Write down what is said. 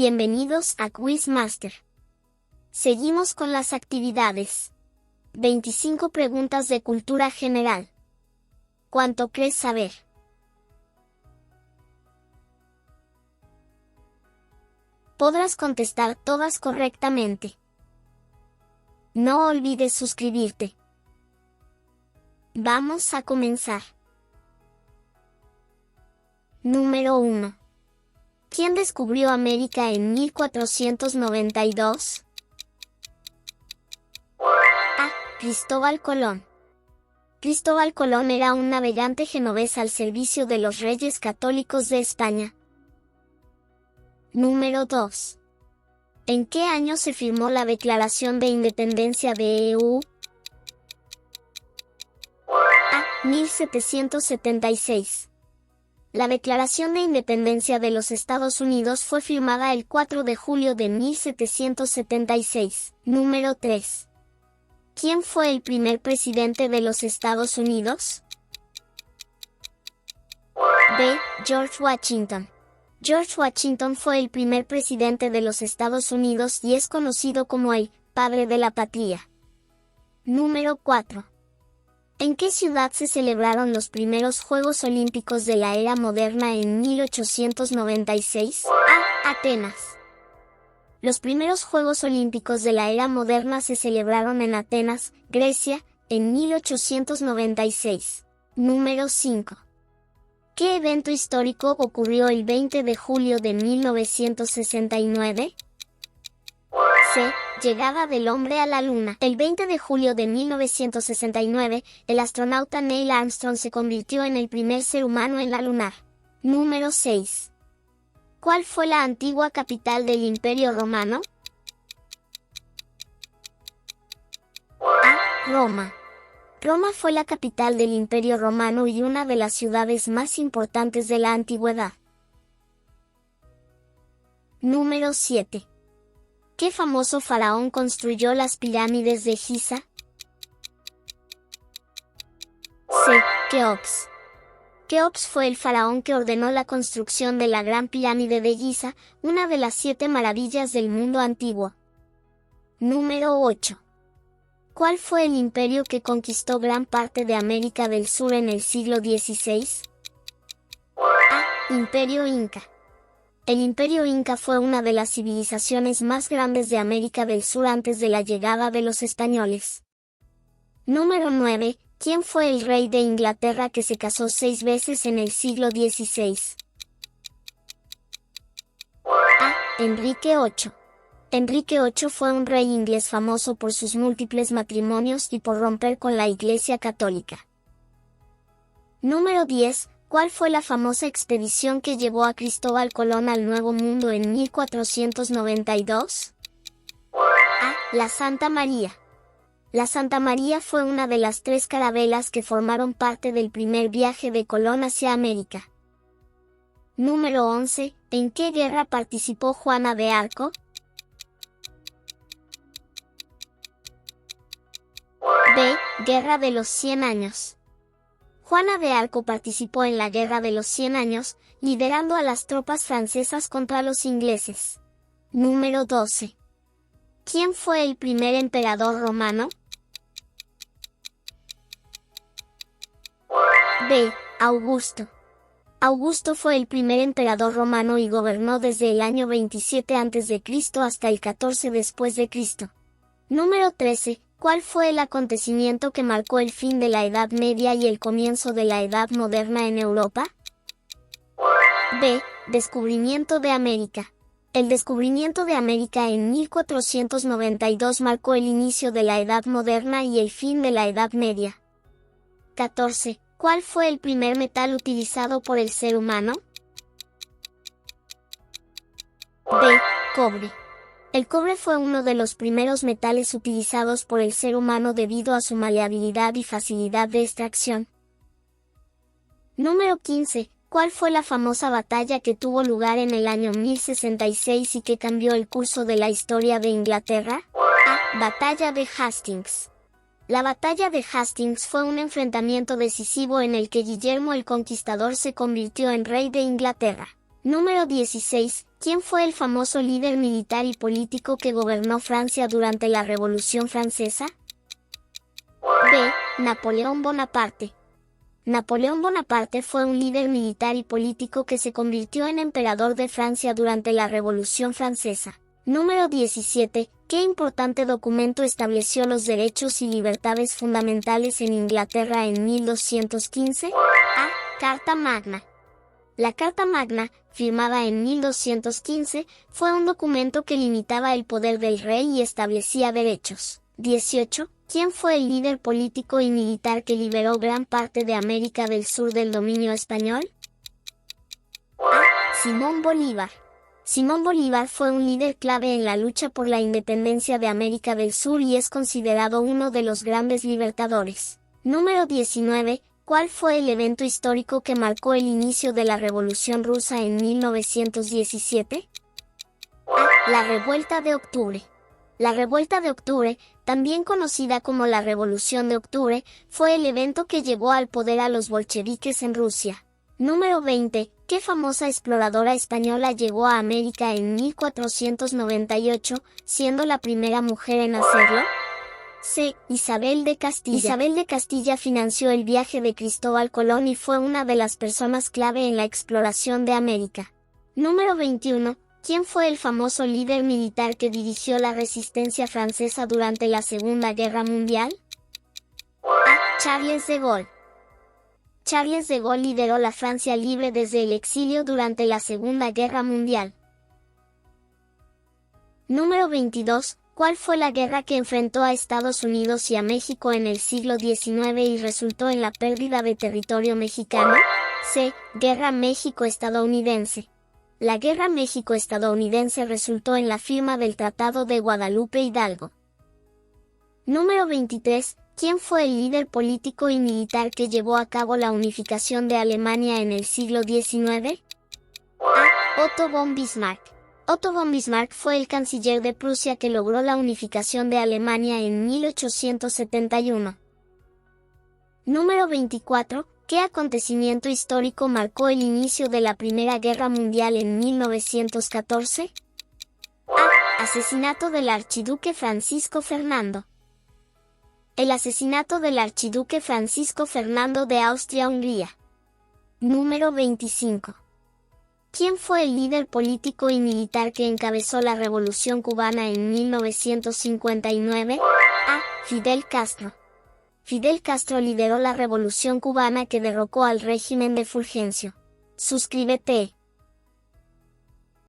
Bienvenidos a Quizmaster. Seguimos con las actividades. 25 preguntas de cultura general. ¿Cuánto crees saber? Podrás contestar todas correctamente. No olvides suscribirte. Vamos a comenzar. Número 1. ¿Quién descubrió América en 1492? A. Cristóbal Colón. Cristóbal Colón era un navegante genovés al servicio de los reyes católicos de España. Número 2. ¿En qué año se firmó la Declaración de Independencia de EU? A. 1776. La Declaración de Independencia de los Estados Unidos fue firmada el 4 de julio de 1776. Número 3. ¿Quién fue el primer presidente de los Estados Unidos? B. George Washington. George Washington fue el primer presidente de los Estados Unidos y es conocido como el padre de la patria. Número 4. ¿En qué ciudad se celebraron los primeros Juegos Olímpicos de la era moderna en 1896? A. Atenas. Los primeros Juegos Olímpicos de la era moderna se celebraron en Atenas, Grecia, en 1896. Número 5. ¿Qué evento histórico ocurrió el 20 de julio de 1969? C. Llegada del hombre a la Luna. El 20 de julio de 1969, el astronauta Neil Armstrong se convirtió en el primer ser humano en la lunar. Número 6. ¿Cuál fue la antigua capital del Imperio Romano? A. Roma. Roma fue la capital del Imperio Romano y una de las ciudades más importantes de la antigüedad. Número 7. ¿Qué famoso faraón construyó las pirámides de Giza? C. Keops. Keops fue el faraón que ordenó la construcción de la Gran Pirámide de Giza, una de las 7 maravillas del mundo antiguo. Número 8. ¿Cuál fue el imperio que conquistó gran parte de América del Sur en el siglo XVI? A. Imperio Inca. El Imperio Inca fue una de las civilizaciones más grandes de América del Sur antes de la llegada de los españoles. Número 9. ¿Quién fue el rey de Inglaterra que se casó 6 veces en el siglo XVI? A. Enrique VIII. Enrique VIII fue un rey inglés famoso por sus múltiples matrimonios y por romper con la Iglesia Católica. Número 10. ¿Cuál fue la famosa expedición que llevó a Cristóbal Colón al Nuevo Mundo en 1492? A. La Santa María. La Santa María fue una de las 3 carabelas que formaron parte del primer viaje de Colón hacia América. Número 11. ¿En qué guerra participó Juana de Arco? B. Guerra de los 100 años. Juana de Arco participó en la Guerra de los 100 años, liderando a las tropas francesas contra los ingleses. Número 12. ¿Quién fue el primer emperador romano? B. Augusto. Augusto fue el primer emperador romano y gobernó desde el año 27 a.C. hasta el 14 después de Cristo. Número 13. ¿Cuál fue el acontecimiento que marcó el fin de la Edad Media y el comienzo de la Edad Moderna en Europa? B. Descubrimiento de América. El descubrimiento de América en 1492 marcó el inicio de la Edad Moderna y el fin de la Edad Media. 14. ¿Cuál fue el primer metal utilizado por el ser humano? B. Cobre. El cobre fue uno de los primeros metales utilizados por el ser humano debido a su maleabilidad y facilidad de extracción. Número 15. ¿Cuál fue la famosa batalla que tuvo lugar en el año 1066 y que cambió el curso de la historia de Inglaterra? A. Batalla de Hastings. La batalla de Hastings fue un enfrentamiento decisivo en el que Guillermo el Conquistador se convirtió en rey de Inglaterra. Número 16. ¿Quién fue el famoso líder militar y político que gobernó Francia durante la Revolución Francesa? B. Napoleón Bonaparte. Napoleón Bonaparte fue un líder militar y político que se convirtió en emperador de Francia durante la Revolución Francesa. Número 17. ¿Qué importante documento estableció los derechos y libertades fundamentales en Inglaterra en 1215? A. Carta Magna. La Carta Magna, firmada en 1215, fue un documento que limitaba el poder del rey y establecía derechos. 18. ¿Quién fue el líder político y militar que liberó gran parte de América del Sur del dominio español? A. Simón Bolívar. Simón Bolívar fue un líder clave en la lucha por la independencia de América del Sur y es considerado uno de los grandes libertadores. Número 19. ¿Cuál fue el evento histórico que marcó el inicio de la Revolución Rusa en 1917? A. La Revuelta de Octubre. La Revuelta de Octubre, también conocida como la Revolución de Octubre, fue el evento que llevó al poder a los bolcheviques en Rusia. Número 20. ¿Qué famosa exploradora española llegó a América en 1498, siendo la primera mujer en hacerlo? C. Isabel de Castilla. Isabel de Castilla financió el viaje de Cristóbal Colón y fue una de las personas clave en la exploración de América. Número 21. ¿Quién fue el famoso líder militar que dirigió la resistencia francesa durante la Segunda Guerra Mundial? A. Charles de Gaulle. Charles de Gaulle lideró la Francia libre desde el exilio durante la Segunda Guerra Mundial. Número 22. ¿Cuál fue la guerra que enfrentó a Estados Unidos y a México en el siglo XIX y resultó en la pérdida de territorio mexicano? C. Guerra México-estadounidense. La Guerra México-estadounidense resultó en la firma del Tratado de Guadalupe Hidalgo. Número 23. ¿Quién fue el líder político y militar que llevó a cabo la unificación de Alemania en el siglo XIX? A. Otto von Bismarck. Otto von Bismarck fue el canciller de Prusia que logró la unificación de Alemania en 1871. Número 24. ¿Qué acontecimiento histórico marcó el inicio de la Primera Guerra Mundial en 1914? A. Asesinato del archiduque Francisco Fernando. El asesinato del archiduque Francisco Fernando de Austria-Hungría. Número 25. ¿Quién fue el líder político y militar que encabezó la Revolución Cubana en 1959? A. Fidel Castro. Fidel Castro lideró la Revolución Cubana que derrocó al régimen de Fulgencio. Suscríbete.